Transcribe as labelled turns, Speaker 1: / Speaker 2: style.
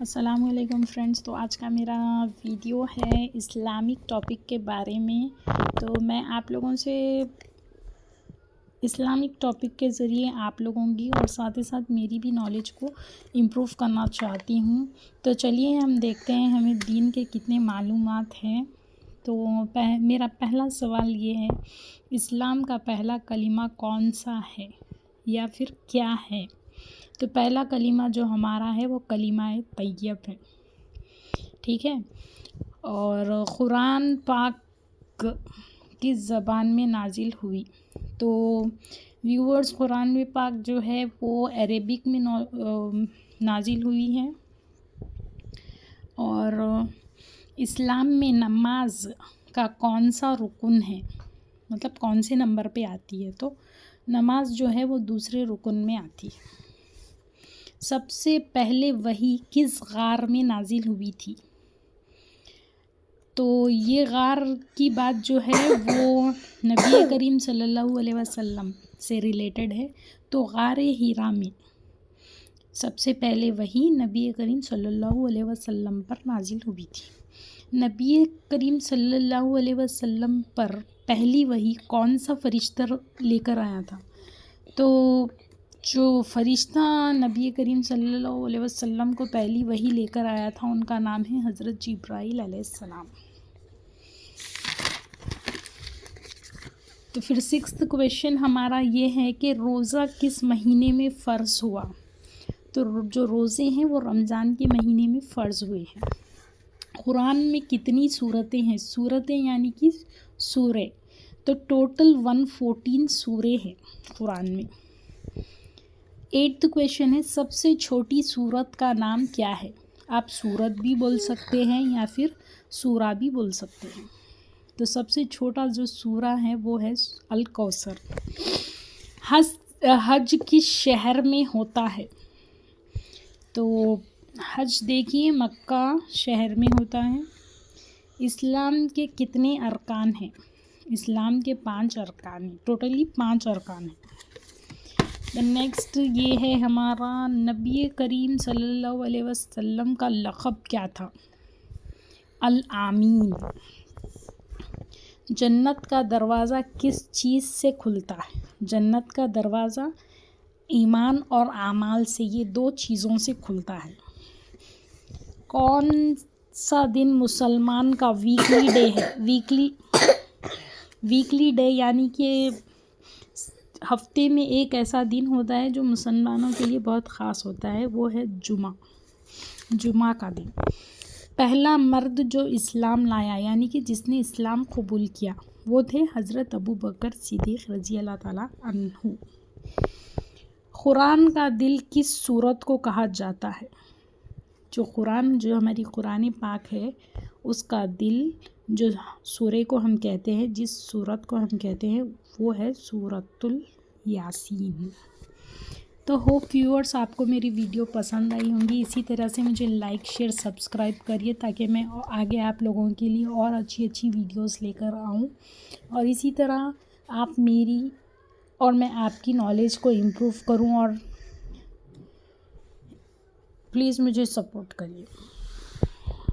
Speaker 1: السلام علیکم فرینڈس. تو آج کا میرا ویڈیو ہے اسلامک ٹاپک کے بارے میں. تو میں آپ لوگوں سے اسلامک ٹاپک کے ذریعے آپ لوگوں کی اور ساتھ ہی ساتھ میری بھی نالج کو امپروو کرنا چاہتی ہوں. تو چلیے ہم دیکھتے ہیں ہمیں دین کے کتنے معلومات ہیں. تو میرا پہلا سوال یہ ہے، اسلام کا پہلا کلمہ کون سا ہے یا پھر کیا ہے؟ تو پہلا کلمہ جو ہمارا ہے وہ کلمہ طیب ہے، ٹھیک ہے. اور قرآن پاک کس زبان میں نازل ہوئی؟ تو ویورز، قرآن پاک جو ہے وہ عربک میں نازل ہوئی ہے. اور اسلام میں نماز کا کون سا رکن ہے، مطلب کون سے نمبر پہ آتی ہے؟ تو نماز جو ہے وہ دوسرے رکن میں آتی ہے. سب سے پہلے وحی کس غار میں نازل ہوئی تھی؟ تو یہ غار کی بات جو ہے وہ نبی کریم صلی اللہ علیہ وسلم سے ریلیٹڈ ہے. تو غار حرا میں سب سے پہلے وحی نبی کریم صلی اللہ علیہ وسلم پر نازل ہوئی تھی. نبی کریم صلی اللہ علیہ وسلم پر پہلی وحی کون سا فرشتہ لے کر آیا تھا؟ تو جو فرشتہ نبی کریم صلی اللہ علیہ وسلم کو پہلی وحی لے کر آیا تھا ان کا نام ہے حضرت جبرائیل علیہ السلام. تو پھر 6th کویشچن ہمارا یہ ہے کہ روزہ کس مہینے میں فرض ہوا؟ تو جو روزے ہیں وہ رمضان کے مہینے میں فرض ہوئے ہیں. قرآن میں کتنی سورتیں ہیں؟ سورتیں یعنی کہ سورے. تو ٹوٹل 114 سورے ہیں قرآن میں. 8th کویشچن ہے، سب سے چھوٹی سورت کا نام کیا ہے؟ آپ سورت بھی بول سکتے ہیں یا پھر سورہ بھی بول سکتے ہیں. تو سب سے چھوٹا جو سورہ ہے وہ ہے الکوثر. حج کس شہر میں ہوتا ہے؟ تو حج دیکھیے مکہ شہر میں ہوتا ہے. اسلام کے کتنے ارکان ہیں؟ اسلام کے 5 ارکان ہیں، ٹوٹلی 5 ارکان ہیں. نیکسٹ یہ ہے ہمارا، نبی کریم صلی اللہ علیہ وسلم کا لقب کیا تھا؟ الامین. جنت کا دروازہ کس چیز سے کھلتا ہے؟ جنت کا دروازہ ایمان اور اعمال سے، یہ 2 چیزوں سے کھلتا ہے. کون سا دن مسلمان کا ویکلی ڈے ہے؟ ویکلی ڈے یعنی کہ ہفتے میں ایک ایسا دن ہوتا ہے جو مسلمانوں کے لیے بہت خاص ہوتا ہے، وہ ہے جمعہ کا دن. پہلا مرد جو اسلام لایا یعنی کہ جس نے اسلام قبول کیا وہ تھے حضرت ابوبکر صدیق رضی اللہ تعالیٰ عنہ. قرآن کا دل کس سورت کو کہا جاتا ہے؟ جو ہماری قرآن پاک ہے اس کا دل، جو سورے کو ہم کہتے ہیں، جس سورت کو ہم کہتے ہیں وہ ہے سورۃ الیاسین. تو ہوپ ویورز آپ کو میری ویڈیو پسند آئی ہوں گی. اسی طرح سے مجھے لائک شیئر سبسکرائب کریے تاکہ میں آگے آپ لوگوں کے لیے اور اچھی ویڈیوز لے کر آؤں. اور اسی طرح آپ میری اور میں آپ کی نالج کو امپروو کروں، اور پلیز مجھے سپورٹ کریے.